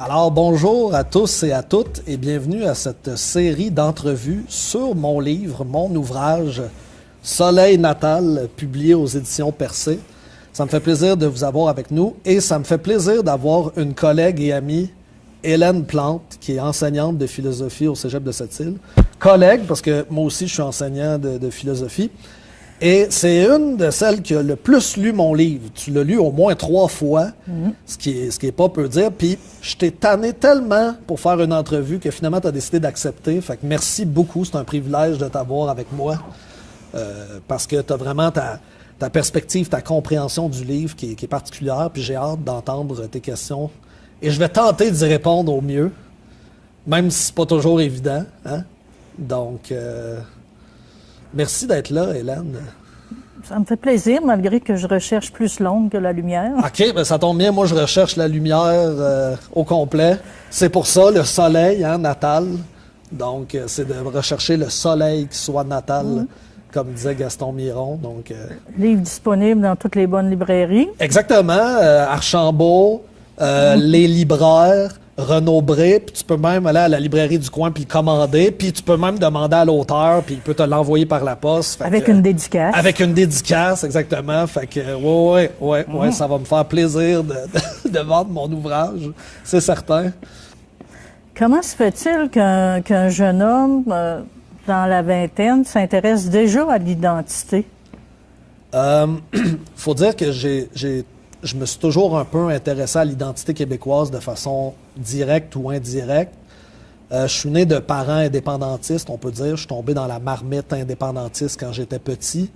Alors bonjour à tous et à toutes et bienvenue à cette série d'entrevues sur mon livre, mon ouvrage Soleil natal, publié aux éditions Percé. Ça me fait plaisir de vous avoir avec nous et ça me fait plaisir d'avoir une collègue et amie, Hélène Plante, qui est enseignante de philosophie au Cégep de Sept-Îles. Collègue, parce que moi aussi je suis enseignant de philosophie. Et c'est une de celles qui a le plus lu mon livre. Tu l'as lu au moins 3 fois, ce qui est pas peu dire. Puis je t'ai tanné tellement pour faire une entrevue que finalement tu as décidé d'accepter. Fait que merci beaucoup, c'est un privilège de t'avoir avec moi. Parce que tu as vraiment ta perspective, ta compréhension du livre qui est particulière. Puis j'ai hâte d'entendre tes questions. Et je vais tenter d'y répondre au mieux, même si c'est pas toujours évident. Hein? Donc... merci d'être là, Hélène. Ça me fait plaisir, malgré que je recherche plus l'ombre que la lumière. OK, ben ça tombe bien. Moi, je recherche la lumière au complet. C'est pour ça, le soleil natal. Donc, c'est de rechercher le soleil qui soit natal, comme disait Gaston Miron. Donc, Livre disponible dans toutes les bonnes librairies. exactement. Archambault, les libraires, Renaud-Bré, puis tu peux même aller à la librairie du coin puis le commander, puis tu peux même demander à l'auteur, puis il peut te l'envoyer par la poste. Avec une dédicace. Avec une dédicace, exactement. Fait que, ouais, ça va me faire plaisir de vendre mon ouvrage, c'est certain. Comment se fait-il qu'un jeune homme dans la vingtaine s'intéresse déjà à l'identité? Faut dire que je me suis toujours un peu intéressé à l'identité québécoise de façon directe ou indirecte. Je suis né de parents indépendantistes, on peut dire. Je suis tombé dans la marmite indépendantiste quand j'étais petit.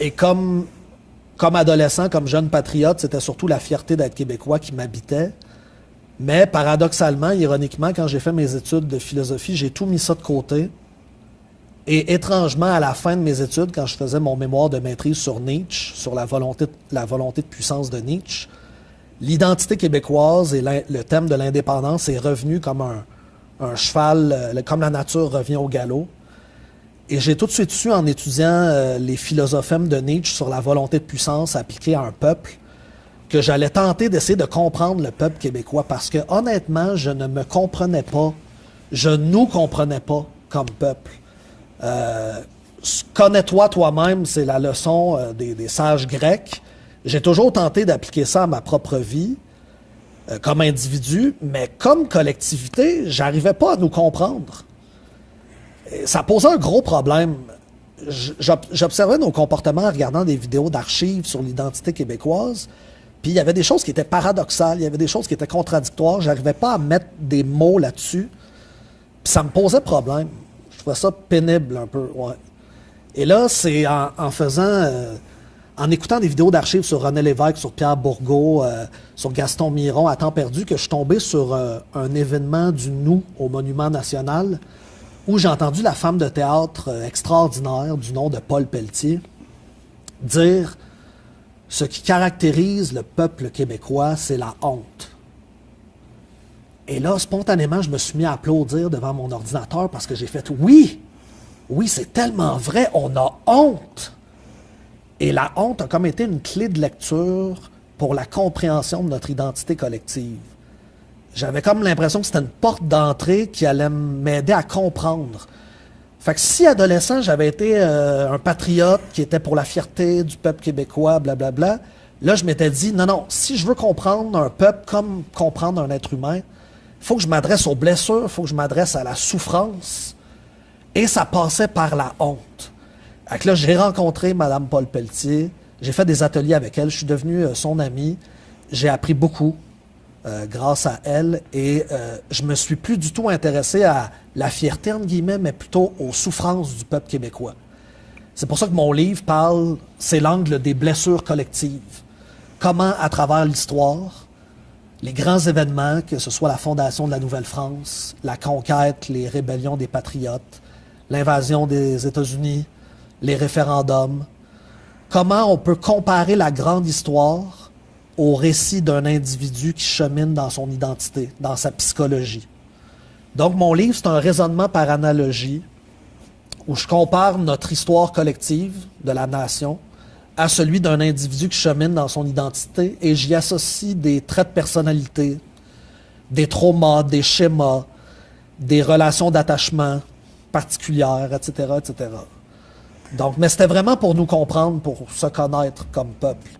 Et comme adolescent, comme jeune patriote, c'était surtout la fierté d'être québécois qui m'habitait. Mais paradoxalement, ironiquement, quand j'ai fait mes études de philosophie, j'ai tout mis ça de côté. Et étrangement, à la fin de mes études, quand je faisais mon mémoire de maîtrise sur Nietzsche, sur la volonté de puissance de Nietzsche, l'identité québécoise et le thème de l'indépendance est revenu comme un cheval, comme la nature revient au galop. Et j'ai tout de suite su, en étudiant les philosophèmes de Nietzsche sur la volonté de puissance appliquée à un peuple, que j'allais tenter d'essayer de comprendre le peuple québécois parce que, honnêtement, je ne me comprenais pas, je nous comprenais pas comme peuple. Connais-toi toi-même, c'est la leçon des sages grecs. J'ai toujours tenté d'appliquer ça à ma propre vie, comme individu, mais comme collectivité, j'arrivais pas à nous comprendre. Et ça posait un gros problème. J'observais nos comportements en regardant des vidéos d'archives sur l'identité québécoise, puis il y avait des choses qui étaient paradoxales, il y avait des choses qui étaient contradictoires, j'arrivais pas à mettre des mots là-dessus, puis ça me posait problème. Je trouvais ça pénible un peu, ouais. Et là, c'est en écoutant des vidéos d'archives sur René Lévesque, sur Pierre Bourgault, sur Gaston Miron, à temps perdu, que je suis tombé sur un événement du nous au Monument National, où j'ai entendu la femme de théâtre extraordinaire du nom de Paul Pelletier dire « Ce qui caractérise le peuple québécois, c'est la honte. » Et là, spontanément, je me suis mis à applaudir devant mon ordinateur parce que j'ai fait « Oui, c'est tellement vrai, on a honte. » Et la honte a comme été une clé de lecture pour la compréhension de notre identité collective. J'avais comme l'impression que c'était une porte d'entrée qui allait m'aider à comprendre. Fait que si, adolescent, j'avais été un patriote qui était pour la fierté du peuple québécois, blablabla, là, je m'étais dit, non, si je veux comprendre un peuple comme comprendre un être humain, il faut que je m'adresse aux blessures, il faut que je m'adresse à la souffrance. Et ça passait par la honte. Fait que là, j'ai rencontré Mme Paul Pelletier, j'ai fait des ateliers avec elle, je suis devenu son ami, j'ai appris beaucoup grâce à elle et je me suis plus du tout intéressé à la fierté, entre guillemets, mais plutôt aux souffrances du peuple québécois. C'est pour ça que mon livre c'est l'angle des blessures collectives. Comment, à travers l'histoire, les grands événements, que ce soit la fondation de la Nouvelle-France, la conquête, les rébellions des patriotes, l'invasion des États-Unis, les référendums, comment on peut comparer la grande histoire au récit d'un individu qui chemine dans son identité, dans sa psychologie. Donc, mon livre, c'est un raisonnement par analogie où je compare notre histoire collective de la nation à celui d'un individu qui chemine dans son identité et j'y associe des traits de personnalité, des traumas, des schémas, des relations d'attachement particulières, etc., etc. Donc, mais c'était vraiment pour nous comprendre, pour se connaître comme peuple.